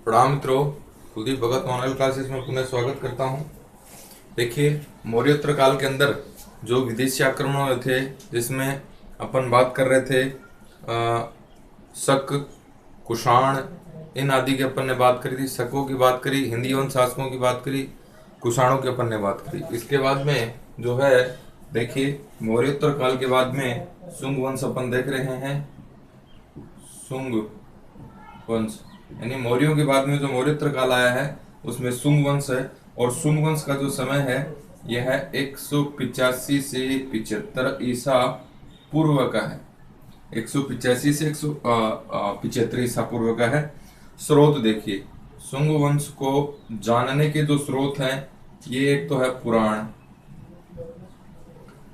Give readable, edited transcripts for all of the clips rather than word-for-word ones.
प्रणाम मित्रों। कुलदीप भगत online classes में पुनः स्वागत करता हूं। देखिए, मौर्योत्तर काल के अंदर जो विदेशी आक्रमण हुए थे, जिसमें अपन बात कर रहे थे शक, कुषाण, इन आदि की अपन ने बात करी थी। शकों की बात करी, हिंदी वन शासकों की बात करी, कुषाणों की अपन ने बात करी। इसके बाद में जो है, देखिए, मौर्योत्तर काल के बाद में शुंग वंश अपन देख रहे हैं। शुंग वंश यानी मौर्यों के बाद में जो मौर्योत्तर काल आया है उसमें शुंग वंश है। और शुंग वंश का जो समय है यह है 185 से 75 ईसा पूर्व का है। 185 से 175 ईसा पूर्व का है। स्रोत देखिए, शुंग वंश को जानने के जो स्रोत हैं, ये एक तो है पुराण।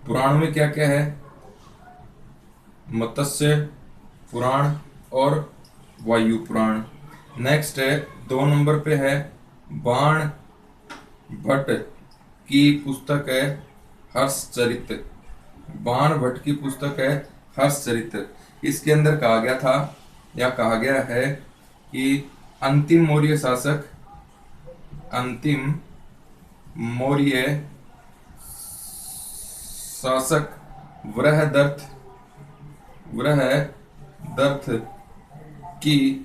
पुराण में क्या क्या है? मत्स्य पुराण और वायु पुराण। नेक्स्ट है, 2 नंबर पे है बाण भट्ट की पुस्तक है हर्षचरित। बाण भट्ट की पुस्तक है हर्षचरित। इसके अंदर कहा गया था या कहा गया है कि अंतिम मौर्य शासक, अंतिम मौर्य शासक वृहदर्थ की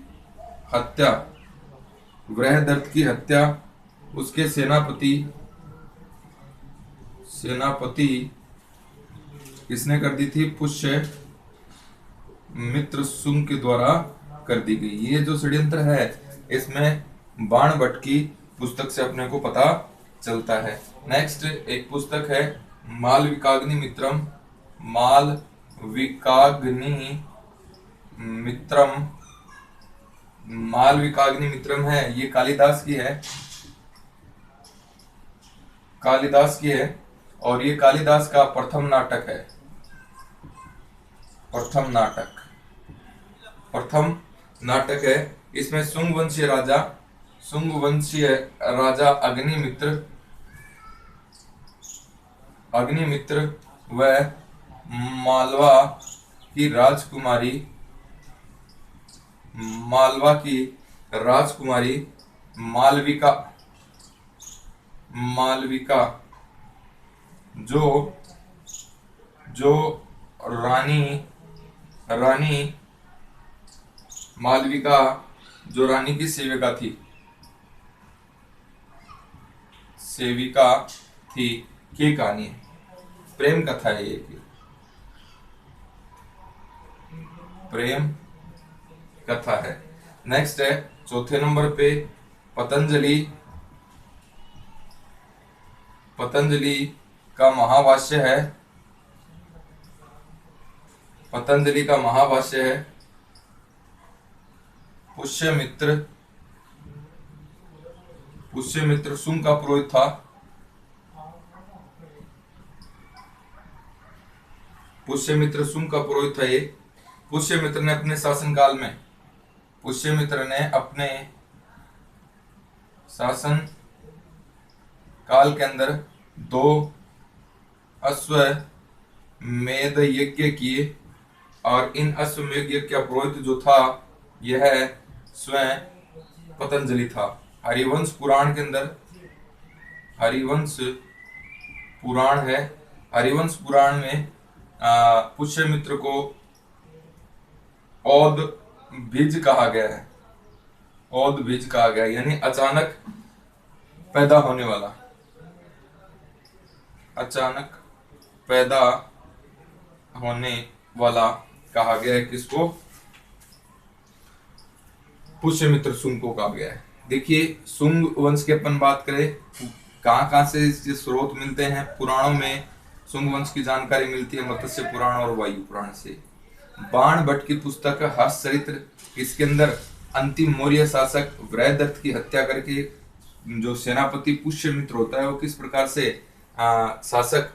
हत्या, वृहदर्थ की हत्या उसके सेनापति किसने कर दी थी? पुष्य मित्र शुंग के द्वारा कर दी गई। ये जो षड्यंत्र है, इसमें बाण भट्ट की पुस्तक से अपने को पता चलता है। नेक्स्ट एक पुस्तक है मालविकाग्नि मित्रम। मालविकाग्नि मित्रम, मालविकाग्नि मित्रम है, ये कालिदास की है। कालिदास की है और ये कालिदास का प्रथम नाटक है। प्रथम नाटक है। इसमें शुंग वंशीय राजा अग्निमित्र व मालवा की राजकुमारी मालविका जो रानी मालविका जो रानी की सेविका थी की कहानी है। प्रेम कथा है ये, प्रेम कथा है। नेक्स्ट है 4 नंबर पे पतंजलि का महाभाष्य है। पतंजलि का महाभाष्य है। पुष्यमित्र शुंग का पुरोहित था। पुष्यमित्र शुंग का पुरोहित था ये। पुष्यमित्र ने अपने शासन काल के अंदर 2 अश्वमेध यज्ञ किए और इन अश्वमेध यज्ञ का पुरोहित जो था यह स्वयं पतंजलि था। हरिवंश पुराण के अंदर, हरिवंश पुराण है, हरिवंश पुराण में पुष्यमित्र को औद बीज कहा गया है। औद बीज कहा गया यानी अचानक पैदा होने वाला, अचानक पैदा होने वाला कहा गया है। किसको? पुष्यमित्र शुंग को कहा गया है। देखिए, शुंग वंश की अपन बात करें, कहाँ से इसके स्रोत मिलते हैं? पुराणों में शुंग वंश की जानकारी मिलती है मत्स्य पुराण और वायु पुराण से। बाण भट्ट की पुस्तक हर्षचरित्र, इसके अंदर अंतिम मौर्य शासक वृहदर्थ की हत्या करके जो सेनापति पुष्यमित्र होता है वो किस प्रकार से शासक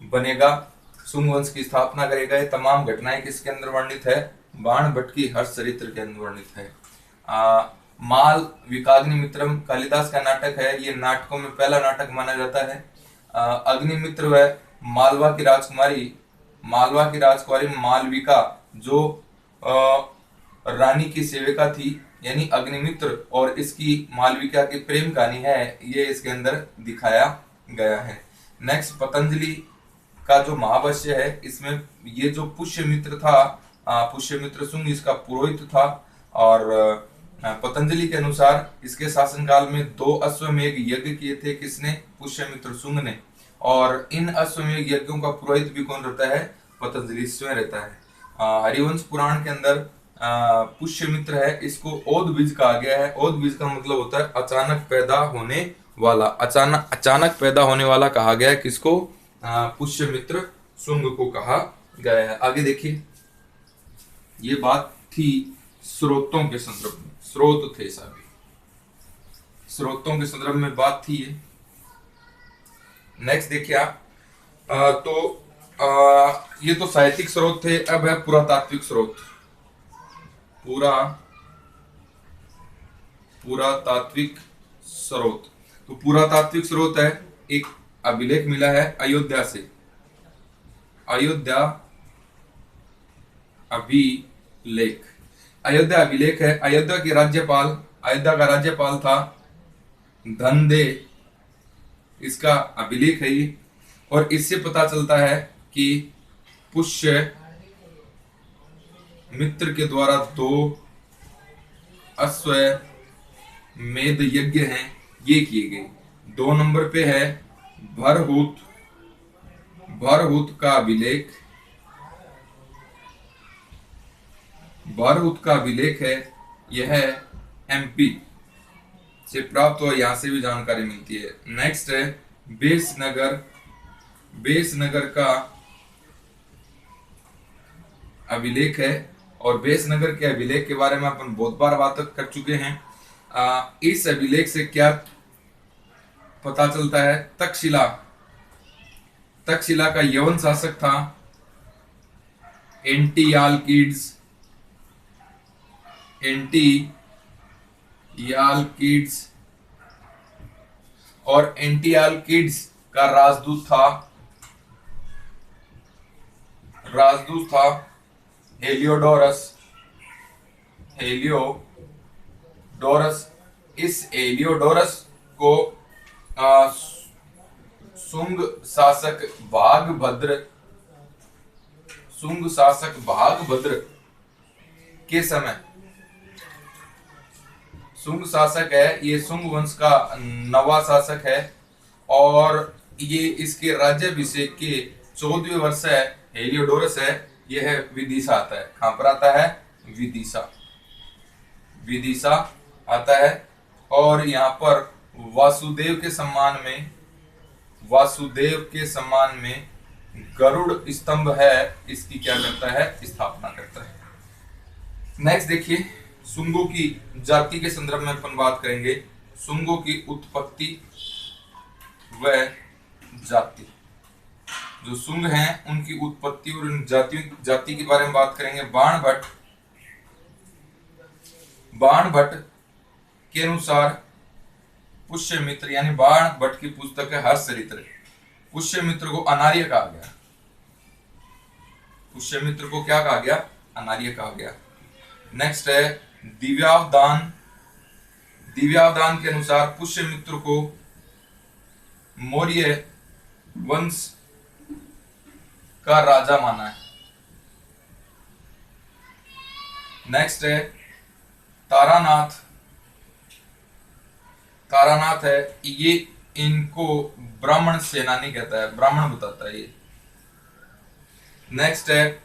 बनेगा, शुंग वंश की स्थापना करेगा, ये तमाम घटनाएं किसके अंदर वर्णित है? बाण भट्ट की हर्षचरित्र के अंदर वर्णित है। माल विकाग्नि मित्रम कालिदास का नाटक है। ये नाटकों में पहला नाटक माना जाता है। अग्निमित्र व मालवा की राजकुमारी मालविका जो रानी की सेविका थी, यानी अग्निमित्र, और इसकी मालविका की प्रेम कहानी है, ये इसके अंदर दिखाया गया है। नेक्स्ट, पतंजलि का जो महाभाष्य है, इसमें ये जो पुष्यमित्र था, पुष्यमित्र शुंग इसका पुरोहित था, और पतंजलि के अनुसार इसके शासनकाल में 2 अश्वमेध यज्ञ किए थे। किसने? पुष्यमित्र शुंग ने। और इन अश्वमेध यज्ञों का पुरोहित भी कौन रहता है? पतंजलि स्वयं रहता है। हरिवंश पुराण के अंदर पुष्यमित्र है, इसको ओदबीज कहा गया है। ओदबीज का मतलब होता है अचानक पैदा होने वाला, अचानक पैदा होने वाला कहा गया है। किसको? पुष्यमित्र शुंग को कहा गया है। आगे देखिए, ये बात थी स्रोतों के संदर्भ में, स्रोत थे सभी, स्रोतों के संदर्भ में बात थी ये। नेक्स्ट देखिए आप, ये तो साहित्यिक स्रोत थे। अब है पुरातात्विक स्रोत। पुरातात्विक स्रोत, तो पुरातात्विक स्रोत है, एक अभिलेख मिला है अयोध्या से, अयोध्या अभिलेख, अयोध्या अभिलेख है। अयोध्या के राज्यपाल, अयोध्या का राज्यपाल था धनदे, इसका अभिलेख है ये। और इससे पता चलता है कि पुष्य मित्र के द्वारा 2 अश्वमेध यज्ञ हैं, ये किए गए। 2 नंबर पे है भरहुत का अभिलेख, भरहुत का अभिलेख है, यह एमपी से प्राप्त हुआ, यहां से भी जानकारी मिलती है। नेक्स्ट है बेसनगर का अभिलेख है, और बेसनगर के अभिलेख के बारे में अपन बहुत बार बात कर चुके हैं। इस अभिलेख से क्या पता चलता है? तक्षशिला का यवन शासक था एंटियालकिड्स, और एंटियालकिड्स का राजदूत था हेलियोडोरस। इस हेलियोडोरस को शुंग शासक भागभद्र के समय, शुंग शासक है, ये शुंग वंश का 9वां शासक है, और ये इसके राज्याभिषेक के 14वें वर्ष है, हेलियोडोरस है, यह है विदिशा आता है। कहां पर आता है? विदिशा आता है। और यहाँ पर वासुदेव के सम्मान में गरुड़ स्तंभ है, इसकी क्या करता है? स्थापना करता है। नेक्स्ट देखिए, शुंगों की जाति के संदर्भ में अपन बात करेंगे। शुंगों की उत्पत्ति व जाति, जो शुंग हैं उनकी उत्पत्ति और उन जाति के बारे में बात करेंगे। बाणभट्ट के अनुसार पुष्यमित्र, यानी बाणभट्ट की पुस्तक है हर्षचरित्र, पुष्यमित्र को अनार्य कहा गया। पुष्यमित्र को क्या कहा गया? अनार्य कहा गया। नेक्स्ट है दिव्यावदान के अनुसार पुष्यमित्र को मौर्य वंश का राजा माना है। नेक्स्ट है तारानाथ है, ये इनको ब्राह्मण सेनानी कहता है, ब्राह्मण बताता है ये। नेक्स्ट है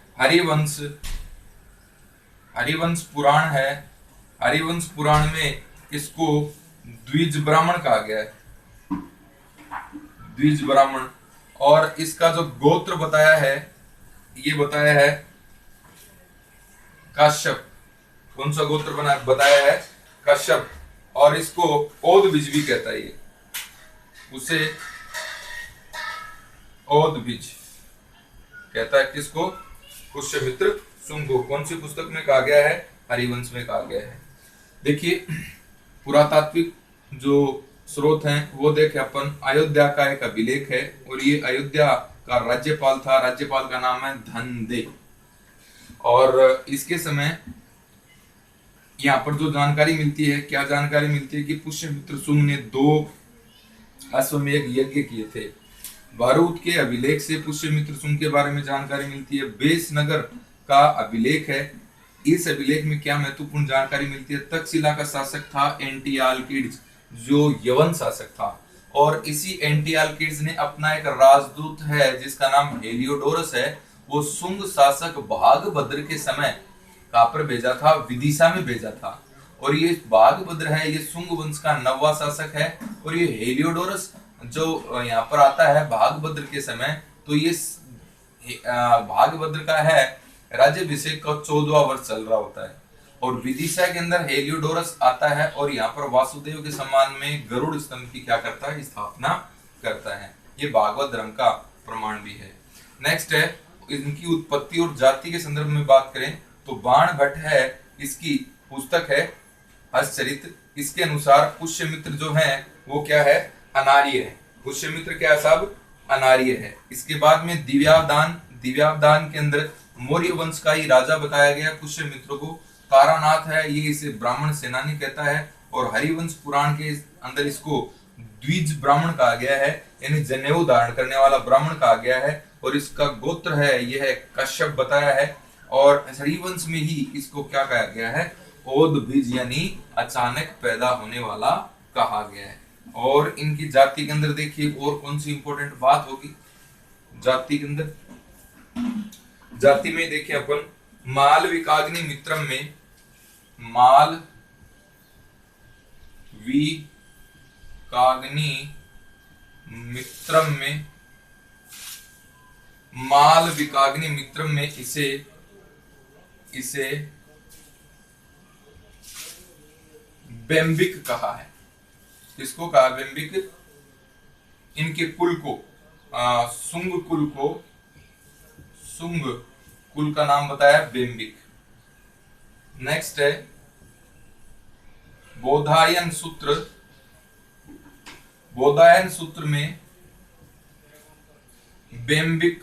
हरिवंश पुराण है, हरिवंश पुराण में इसको द्विज ब्राह्मण कहा गया है, द्विज ब्राह्मण। और इसका जो गोत्र बताया है, ये बताया है कश्यप। कौन सा गोत्र बताया है? कश्यप। और इसको ओदबीज भी कहता है, ये उसे ओदबीज कहता है। किसको? पुष्यमित्र शुंग को। कौन सी पुस्तक में कहा गया है? हरिवंश में कहा गया है। देखिए, पुरातात्विक जो स्रोत हैं वो देखे अपन। अयोध्या का एक अभिलेख है, और ये अयोध्या का राज्यपाल था, राज्यपाल का नाम है धनदे। और इसके समय यहाँ पर जो जानकारी मिलती है, क्या जानकारी मिलती है कि पुष्यमित्र शुंग ने 2 अश्वमेध यज्ञ किए थे। बारूद के अभिलेख से पुष्यमित्र शुंग के बारे में जानकारी मिलती है। बेसनगर का अभिलेख है, इस अभिलेख में क्या महत्वपूर्ण जानकारी मिलती है? तक्षशिला का शासक था एंटियालकिड्स, जो यवन शासक था, और इसी एंटियालकिड्स ने अपना एक राजदूत है जिसका नाम हेलियोडोरस है, वो शुंग शासक भागभद्र के समय कहां पर भेजा था? विदिशा में भेजा था। और ये भागभद्र है, ये शुंग वंश का 9वां शासक है, और ये हेलियोडोरस जो यहाँ पर आता है भागभद्र के समय, तो ये भागभद्र का है राज्याभिषेक का 14वां वर्ष चल रहा होता है। और विदिशा के अंदर हेलियोडोरस आता है और यहाँ पर वासुदेव के सम्मान में गरुड़ स्तंभ की क्या करता है? स्थापना करता है। ये भागवत धर्म का प्रमाण भी है। नेक्स्ट है, इनकी उत्पत्ति और जाति के संदर्भ में बात करें तो बाण भट्ट है, इसकी पुस्तक है हर्षचरित। इसके अनुसार पुष्यमित्र जो है वो क्या है? अनार्य है। पुष्यमित्र क्या है साहब? अनार्य है। इसके बाद में दिव्यावदान, दिव्यावदान के अंदर मौर्य वंश का ही राजा बताया गया पुष्यमित्र को। तारानाथ है, ये इसे ब्राह्मण सेनानी कहता है, और हरिवंश पुराण के अंदर इसको द्विज ब्राह्मण कहा गया है, यानी जनेऊ धारण करने वाला ब्राह्मण कहा गया है। और इसका गोत्र है, यह है कश्यप बताया है। और हरिवंश में ही इसको क्या कहा गया है? ओद बीज, यानी अचानक पैदा होने वाला कहा गया है। और इनकी जाति के अंदर देखिए और कौन सी इंपॉर्टेंट बात होगी जाति के अंदर। जाति में देखिए अपन मालविकाग्नि मित्रम में, मालविकाग्नि मित्रम में, मालविकाग्नि मित्रम में इसे बेम्बिक कहा है। किसको कहा? बेम्बिक। इनके कुल को सुंग कुल को, सुंग कुल का नाम बताया बेम्बिक। नेक्स्ट है बोधायन सूत्र। बोधायन सूत्र में बेम्बिक,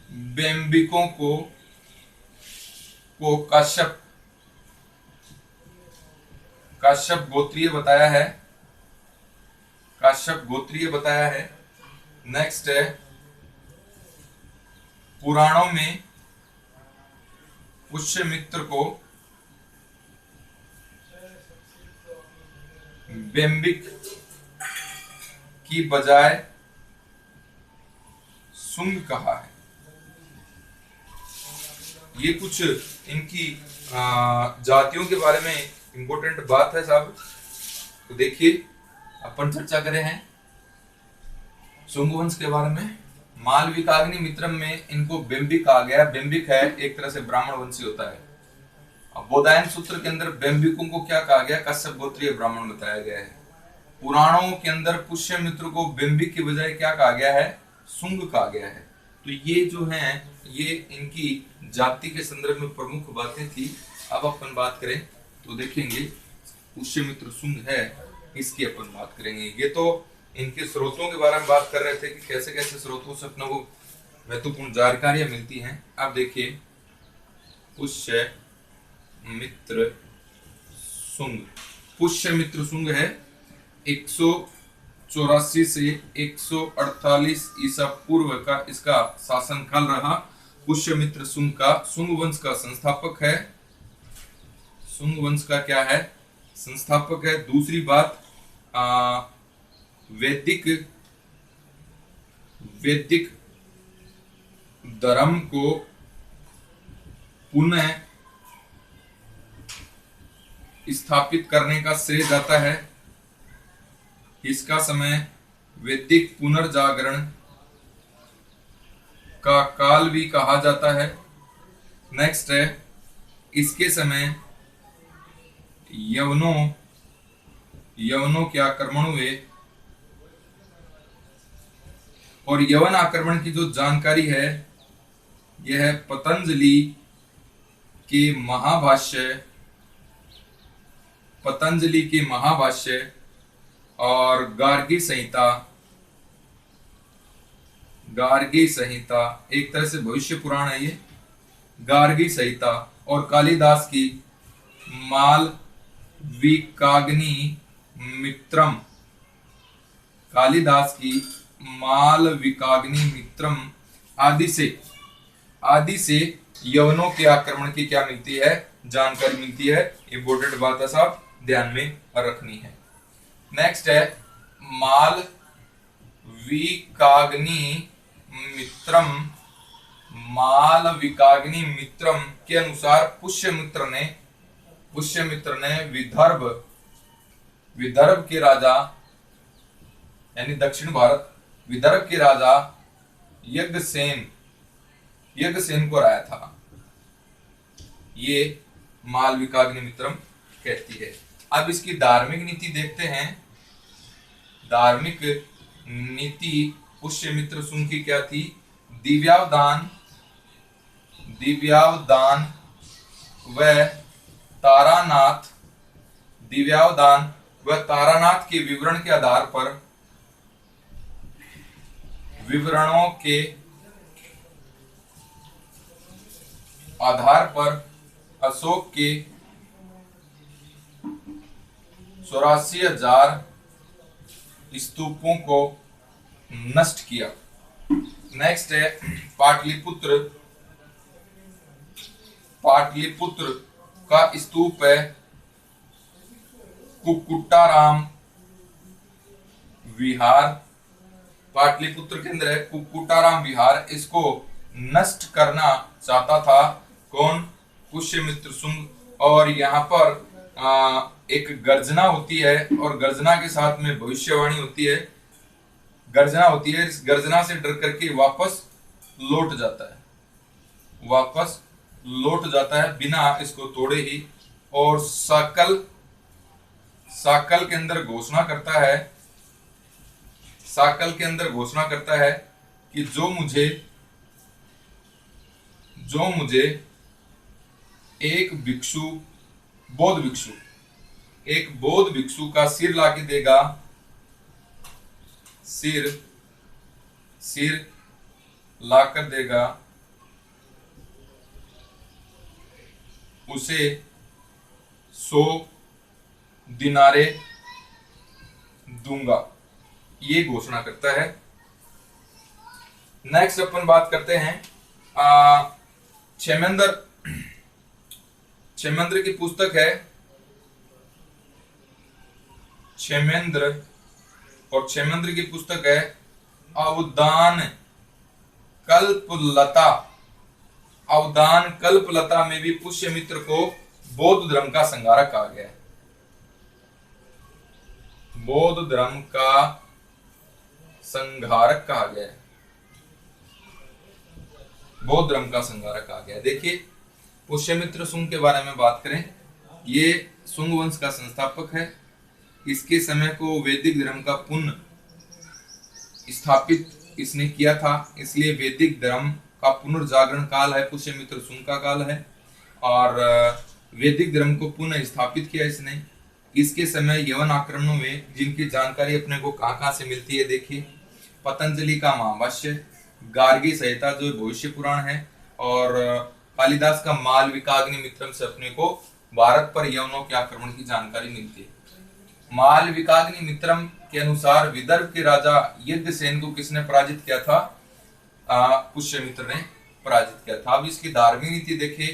बेम्बिकों को कश्यप, कश्यप गोत्रीय बताया है, कश्यप गोत्रीय बताया है। नेक्स्ट है पुराणों में पुष्यमित्र को बेम्बिक की बजाय सुंग कहा है। ये कुछ इनकी जातियों के बारे में इंपॉर्टेंट बात है साहब। तो देखिए अपन चर्चा करे हैं शुंग वंश के बारे में। मालविकाग्नि मित्रम में इनको बेम्बिक कहा गया। बेम्बिक है एक तरह से ब्राह्मण वंशी होता है। अब बोधायन सूत्र के अंदर बेम्बिकों को क्या कहा गया? कश्यप गोत्रीय ब्राह्मण बताया गया है। पुराणों के अंदर पुष्यमित्र को बेम्बिक की बजाय क्या कहा गया है? सुंग कहा गया है। तो ये जो है ये इनकी जाति के संदर्भ में प्रमुख बातें थी। अब अपन बात करें तो देखेंगे पुष्यमित्र शुंग है, इसकी अपन बात करेंगे। ये तो इनके स्रोतों के बारे में बात कर रहे थे कि कैसे कैसे स्रोतों से अपने को महत्वपूर्ण जानकारियां मिलती हैं। अब देखिए पुष्यमित्र शुंग, पुष्यमित्र शुंग है 184 से 148 ईसा पूर्व का इसका शासनकाल रहा। पुष्यमित्र शुंग का, शुंग वंश का संस्थापक है। शुंग वंश का क्या है? संस्थापक है। दूसरी बात वैदिक धर्म को पुनः स्थापित करने का श्रेय जाता है। इसका समय वैदिक पुनर्जागरण का काल भी कहा जाता है। नेक्स्ट है इसके समय यवनों के आक्रमण हुए, और यवन आक्रमण की जो जानकारी है यह है पतंजलि के महाभाष्य और गार्गी संहिता एक तरह से भविष्य पुराण है ये। गार्गी संहिता और कालिदास की मालविकाग्नि मित्रम, कालिदास की मालविकाग्नि मित्रम आदि से यवनों के आक्रमण की क्या मिलती है, जानकारी मिलती है। इंपोर्टेंट बात है साहब, ध्यान में रखनी है। नेक्स्ट है मालविकाग्नि मित्रम। मालविकाग्नि मित्रम के अनुसार पुष्यमित्र ने विदर्भ के राजा यानी दक्षिण भारत, विदर्भ के राजा यज्ञसेन को हराया था। ये मालविकाग्नि मित्रम कहती है। अब इसकी धार्मिक नीति देखते हैं। धार्मिक नीति पुष्यमित्र शुंग की क्या थी? दिव्यावदान व तारानाथ के विवरणों के आधार पर अशोक के 84,000 स्तूपों को नष्ट किया। नेक्स्ट है पाटलिपुत्र का स्तूप है कुक्कुटाराम विहार। पाटलिपुत्र के अंदर है कुक्कुटाराम विहार। इसको नष्ट करना चाहता था कौन? पुष्यमित्र शुंग। और यहाँ पर एक गर्जना होती है और गर्जना के साथ में भविष्यवाणी होती है, गर्जना होती है। इस गर्जना से डर करके वापस लौट जाता है बिना इसको तोड़े ही। और साकल के अंदर घोषणा करता है कि जो मुझे एक बौद्ध भिक्षु का सिर लाके देगा, सिर लाकर देगा, उसे 100 दिनारे दूंगा। ये घोषणा करता है। नेक्स्ट अपन बात करते हैं क्षेमेंद्र की पुस्तक है क्षेमेंद्र की पुस्तक है अवदान कल्पलता में भी पुष्यमित्र को बौद्ध धर्म का संहारक कहा गया है। बौद्ध धर्म का संहारक कहा गया है। बौद्ध धर्म का संहारक कहा गया है। देखिए पुष्यमित्र शुंग के बारे में बात करें, ये शुंग वंश का संस्थापक है। इसके समय को वैदिक धर्म का पुनः स्थापित इसने किया था, इसलिए वैदिक धर्म का पुनर्जागरण काल है, पुष्यमित्र शुंग का काल है। और वैदिक धर्म को पुनः स्थापित किया इसने। इसके समय यवन आक्रमणों में जिनकी जानकारी अपने को कहां से मिलती है, देखिए पतंजलि का महाभाष्य, गार्गी संहिता जो भविष्य पुराण है, और कालिदास का मालविकाग्नि मित्रम से अपने को भारत पर यवनों के आक्रमण की जानकारी मिलती है। मालविकाग्नि मित्रम के अनुसार विदर्भ के राजा यज्ञसेन को किसने पराजित किया था? पुष्यमित्र ने पराजित किया था। अब इसकी धार्मिक नीति देखिए,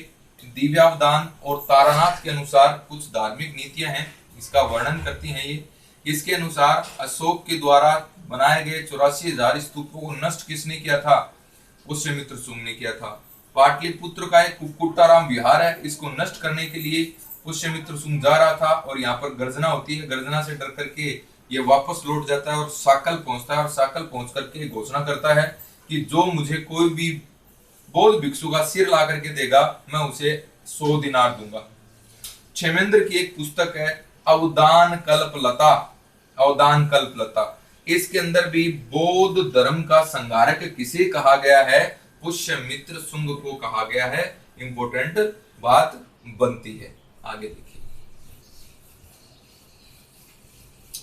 दिव्यावदान और तारानाथ के अनुसार कुछ धार्मिक नीतियां हैं, इसका वर्णन करती हैं ये। इसके अनुसार अशोक के द्वारा बनाए गए 84,000 स्तूपों को नष्ट किसने किया था? पुष्यमित्र शुंग ने किया था। पाटलिपुत्र का एक कुक्कुटाराम विहार है, इसको नष्ट करने के लिए पुष्यमित्र शुंग जा रहा था और यहाँ पर गर्जना होती है। गर्जना से डर करके ये वापस लौट जाता है और साकल पहुंचता है, और साकल पहुंच करके घोषणा करता है कि जो मुझे कोई भी बौद्ध भिक्षु का सिर ला करके देगा, मैं उसे 100 दिनार दूंगा। क्षेमेंद्र की एक पुस्तक है अवदान कल्पलता। इसके अंदर भी बौद्ध धर्म का संहारक किसे कहा गया है? पुष्यमित्र शुंग को कहा गया है। इंपोर्टेंट बात बनती है, आगे देखिए।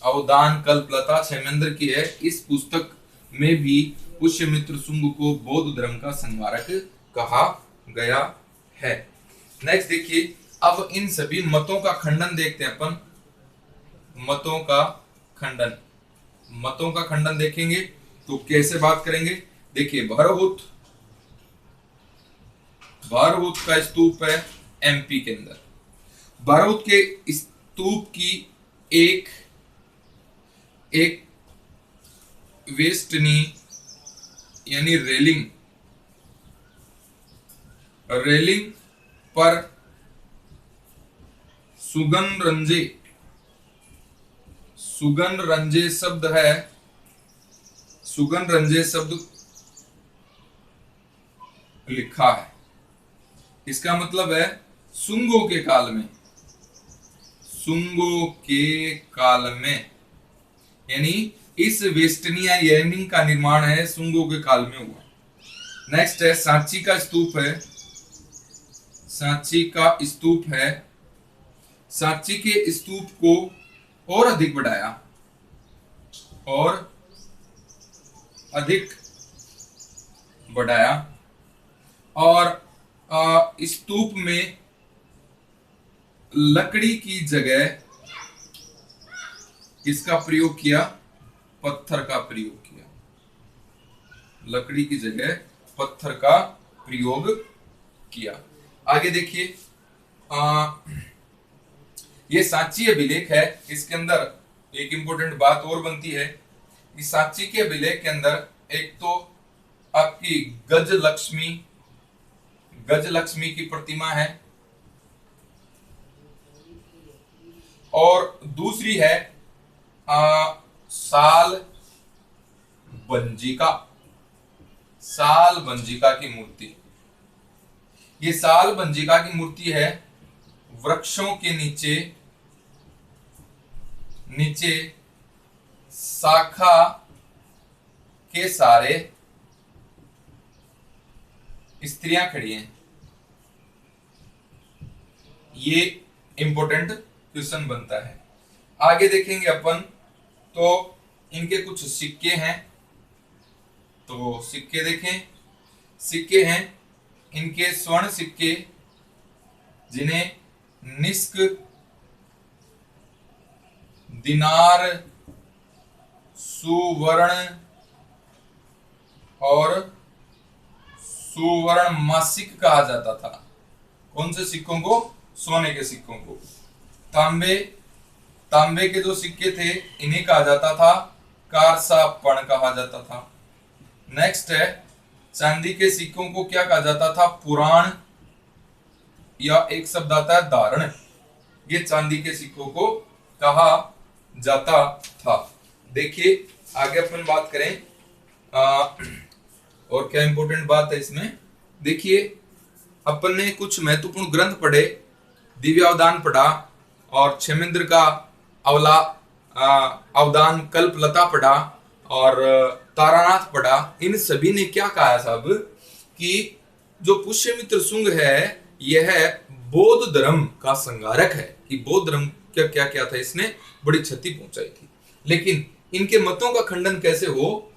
अवदान कल्पलता क्षेमेंद्र की है। इस पुस्तक में भी पुष्यमित्र शुंग को बौद्ध धर्म का संहारक कहा गया है। नेक्स्ट देखिए अब इन सभी मतों का खंडन देखते हैं अपन। मतों का खंडन, मतों का खंडन देखेंगे तो कैसे बात करेंगे। देखिए भारहूत, भारहूत का स्तूप है एमपी के अंदर। भारहूत के स्तूप की एक वेस्टनी यानी रेलिंग, रेलिंग पर सुगन रंजे, सुगन रंजे शब्द है, सुगन रंजे शब्द लिखा है। इसका मतलब है सुंगों के काल में, सुंगों के काल में, यानी इस वेस्टनिया रेलिंग का निर्माण है सुंगों के काल में हुआ। नेक्स्ट है सांची का स्तूप है, सांची का स्तूप है। सांची के स्तूप को और अधिक बढ़ाया, और अधिक बढ़ाया, और स्तूप में लकड़ी की जगह किसका प्रयोग किया, पत्थर का प्रयोग किया। लकड़ी की जगह पत्थर का प्रयोग किया। आगे देखिए, ये सांची अभिलेख है, इसके अंदर एक इंपॉर्टेंट बात और बनती है। इस सांची के अभिलेख के अंदर एक तो आपकी गजलक्ष्मी, गजलक्ष्मी की प्रतिमा है, और दूसरी है साल बंजिका, साल बंजिका की मूर्ति। ये साल बंजिका की मूर्ति है वृक्षों के नीचे, नीचे शाखा के सारे स्त्रियां खड़ी हैं। ये इंपॉर्टेंट क्वेश्चन बनता है। आगे देखेंगे अपन तो इनके कुछ सिक्के हैं, तो सिक्के देखें, सिक्के हैं इनके स्वर्ण सिक्के, जिन्हें निष्क, दिनार, सुवर्ण और सुवर्ण मासिक कहा जाता था। कौन से सिक्कों को, सोने के सिक्कों को। तांबे, तांबे के जो सिक्के थे इन्हें कहा जाता था कारसापण कहा जाता था। नेक्स्ट है चांदी के सिक्कों को क्या कहा जाता था, पुराण, या एक शब्द आता है धारण। ये चांदी के सिक्कों को कहा जाता था। देखिए आगे अपन बात करें और क्या इंपॉर्टेंट बात है इसमें। देखिए अपन ने कुछ महत्वपूर्ण ग्रंथ पढ़े, दिव्यावदान पढ़ा और क्षेमेंद्र का अवदान कल्पलता पढ़ा और तारानाथ पढ़ा। इन सभी ने क्या कहा साहब कि जो पुष्यमित्र शुंग है यह बौद्ध धर्म का संगारक है, कि बौद्ध धर्म क्या क्या क्या था, इसने बड़ी क्षति पहुंचाई थी। लेकिन इनके मतों का खंडन कैसे हो,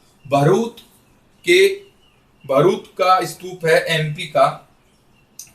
भरूच का स्तूप है एमपी का,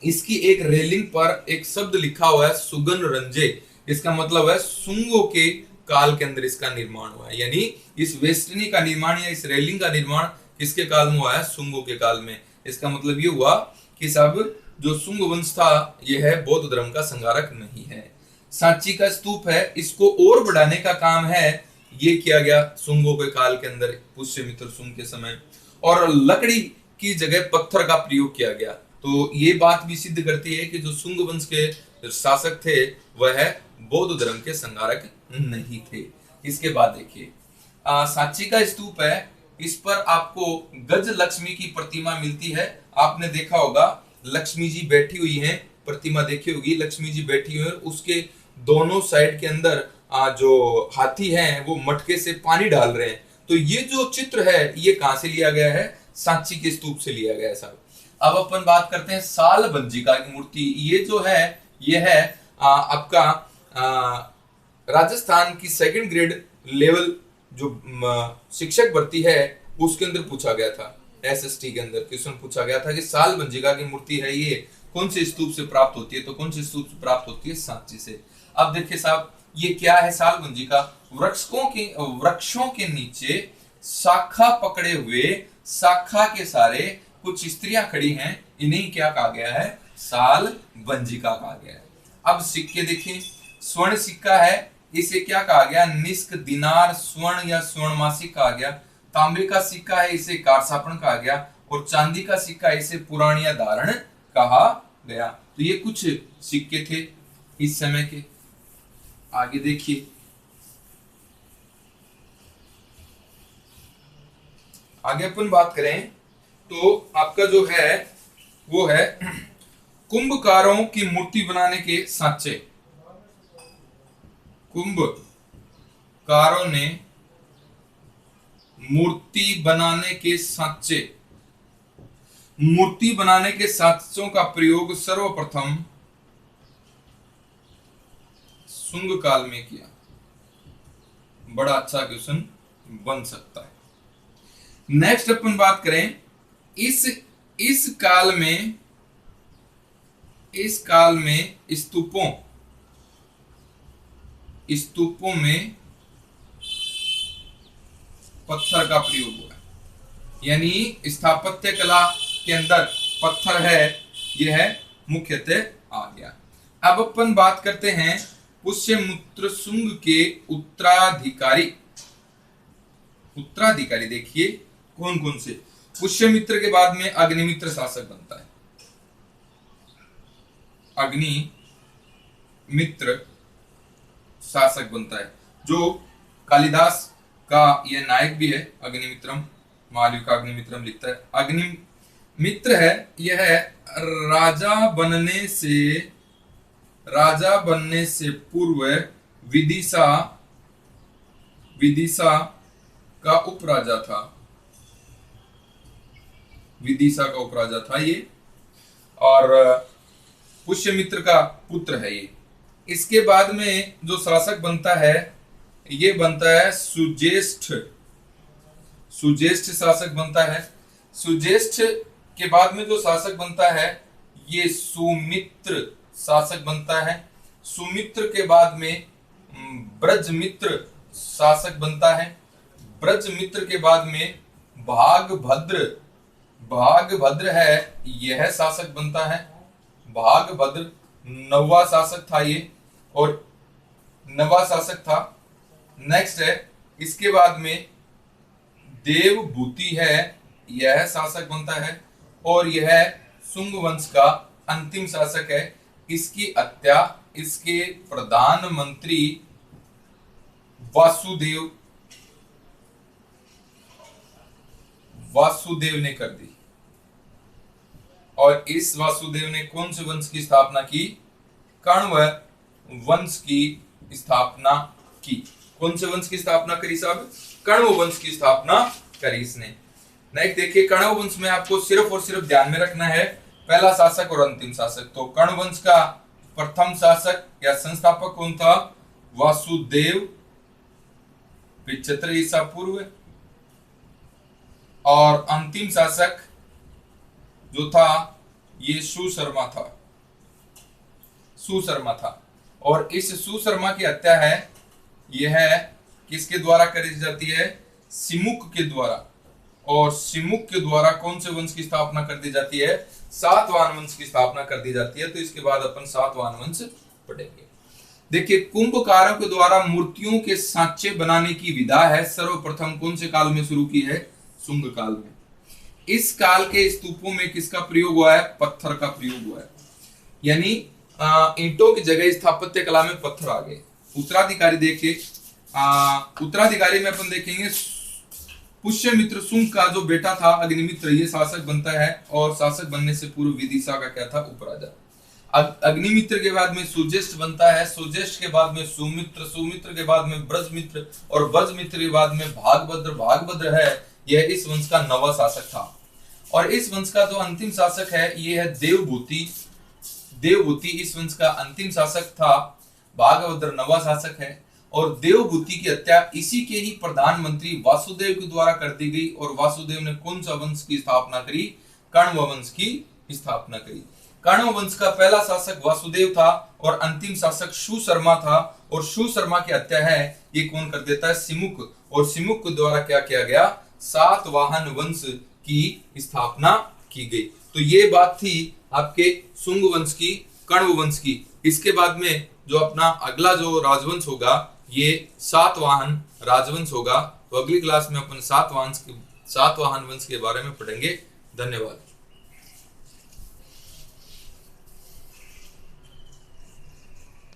इसकी एक रेलिंग पर एक शब्द लिखा हुआ है सुगन रंजे। इसका मतलब है सुंगों के काल के अंदर इसका निर्माण हुआ है, यानी इस वेस्टनी का निर्माण या इस रेलिंग का निर्माण किसके काल में हुआ है, सुंगों के काल में। इसका मतलब ये हुआ कि साहब जो सुंग वंश था यह बौद्ध धर्म का संगारक नहीं है। सांची का स्तूप है, इसको और बढ़ाने का काम है ये किया गया सुंगों के काल के अंदर, पुष्यमित्र शुंग के समय, और लकड़ी की जगह पत्थर का प्रयोग किया गया। तो ये बात भी सिद्ध करती है कि जो सुंग वंश के शासक थे वह बौद्ध धर्म के संगारक नहीं थे। इसके बाद देखिए सांची का स्तूप है, इस पर आपको गज लक्ष्मी की प्रतिमा मिलती है। आपने देखा होगा लक्ष्मी जी बैठी हुई हैं, प्रतिमा देखी होगी, लक्ष्मी जी बैठी हुई है, उसके दोनों साइड के अंदर जो हाथी हैं वो मटके से पानी डाल रहे हैं। तो ये जो चित्र है ये कहां से लिया गया है, सांची के स्तूप से लिया गया है साहब। अब अपन बात करते हैं साल बंजिका की मूर्ति। ये जो है ये है आपका राजस्थान की सेकंड ग्रेड लेवल जो शिक्षक भर्ती है उसके अंदर पूछा गया था, एसएसटी के अंदर क्वेश्चन पूछा गया था कि साल बंजिका की मूर्ति है ये, कौन से स्तूप से प्राप्त होती है? तो कौन से स्तूप से प्राप्त होती है? सांची से। अब देखिए साहब, ये क्या है? सालबंजिका। वृक्षों के नीचे शाखा पकड़े हुए शाखा के सारे कुछ स्त्रियां खड़ी हैं, इन्हें क्या कहा गया है? सालबंजिका कहा गया है। अब सिक्के देखिए, स्वर्ण सिक्का है, इसे क्या कहा गया? निष्क, दिनार, स्वर्ण या स्वर्णमासिक कहा गया। तांबे का सिक्का है, इसे कारसापण कहा गया। और चांदी का सिक्का, इसे पुराणिया धारण कहा गया। तो ये कुछ सिक्के थे इस समय के। आगे देखिए, आगे अपन बात करें तो आपका जो है वो है कुंभकारों की मूर्ति बनाने के सांचे। कुंभकारों ने मूर्ति बनाने के सांचे, मूर्ति बनाने के सांचों का प्रयोग सर्वप्रथम शुंग काल में किया। बड़ा अच्छा क्वेश्चन बन सकता है। नेक्स्ट अपन बात करें, इस काल में स्तूपों में पत्थर का प्रयोग हुआ है, यानी स्थापत्य कला के अंदर पत्थर है, यह मुख्यतः आ गया। अब अपन बात करते हैं पुष्यमित्र शुंग के उत्तराधिकारी। देखिए कौन कौन से। पुष्यमित्र के बाद में अग्निमित्र शासक बनता है। अग्निमित्र शासक बनता है, जो कालिदास का यह नायक भी है। अग्निमित्रम, महालय का अग्निमित्रम लिखता है। अग्निमित्र है, यह राजा बनने से पूर्व विदिशा का उपराजा था। ये, और पुष्यमित्र का पुत्र है ये। इसके बाद में जो शासक बनता है, ये बनता है सुज्येष्ठ शासक बनता है। सुज्येष्ठ के बाद में जो शासक बनता है, ये सुमित्र शासक बनता है। सुमित्र के बाद में ब्रजमित्र शासक बनता है। ब्रजमित्र के बाद में भागभद्र है, यह शासक बनता है। भागभद्र नौवा शासक था ये, और नवा शासक था। नेक्स्ट है, इसके बाद में देवभूति है, यह शासक बनता है। और यह शुंग वंश का अंतिम शासक है। इसकी हत्या इसके प्रधानमंत्री वासुदेव ने कर दी। और इस वासुदेव ने कौन से वंश की स्थापना की? कण्व वंश की स्थापना की। कौन से वंश की स्थापना करी साहब? कण्व वंश की स्थापना करी इसने। नेक्स्ट देखिए, कण्व वंश में आपको सिर्फ और सिर्फ ध्यान में रखना है पहला शासक और अंतिम शासक। तो कण्व वंश का प्रथम शासक या संस्थापक कौन था? वासुदेव 75 ईसा पूर्व। और अंतिम शासक जो था, ये सुशर्मा था। और इस सुशर्मा की हत्या है, यह किसके द्वारा करी जाती है? सिमुक के द्वारा। और सिमुक के द्वारा कौन से वंश की स्थापना कर दी जाती है? सातवाहन वंश की स्थापना कर दी जाती है। तो इसके बाद अपन सातवाहन वंश पढ़ेंगे। देखिए, कुंभकारों के द्वारा मूर्तियों के सांचे बनाने की विधा है सर्वप्रथम कौन से काल में शुरू की है? शुंग काल में। इस काल के स्तूपों में किसका प्रयोग हुआ है? पत्थर का प्रयोग हुआ है, यानी ईंटों की जगह स्थापत्य कला में पत्थर आ गए। उत्तराधिकारी देखिए, उत्तराधिकारी में अपन देखेंगे पुष्यमित्र शुंग का जो बेटा था अग्निमित्र, ये शासक बनता है। और शासक बनने से पूर्व विदिशा का क्या था? उपराजा। अग्निमित्र के बाद में सुज्येष्ठ बनता है। सुज्येष्ठ के बाद में सुमित्र के बाद में ब्रजमित्र, और ब्रजमित्र के बाद में भागभद्र है, यह इस वंश का नवा शासक था। और इस वंश का जो अंतिम शासक है, ये है देवभूति इस वंश का अंतिम शासक था। भागभद्र नवा शासक है। और देवभूति की हत्या इसी के ही प्रधानमंत्री वासुदेव के द्वारा कर दी गई। और वासुदेव ने कौन सा वंश की स्थापना करी? कण्व वंश की स्थापना करी। कण्व वंश का पहला शासक वासुदेव था और अंतिम शासक शु शर्मा था, और शु शर्मा की हत्या है ये कौन कर देता है? सिमुक। और सिमुक द्वारा क्या किया गया? सातवाहन वंश की स्थापना की गई। तो ये बात थी आपके शुंग वंश की, कण्व वंश की। इसके बाद में जो अपना अगला जो राजवंश होगा ये सातवाहन राजवंश होगा। तो अगली क्लास में अपन सातवाहन वंश के बारे में पढ़ेंगे। धन्यवाद।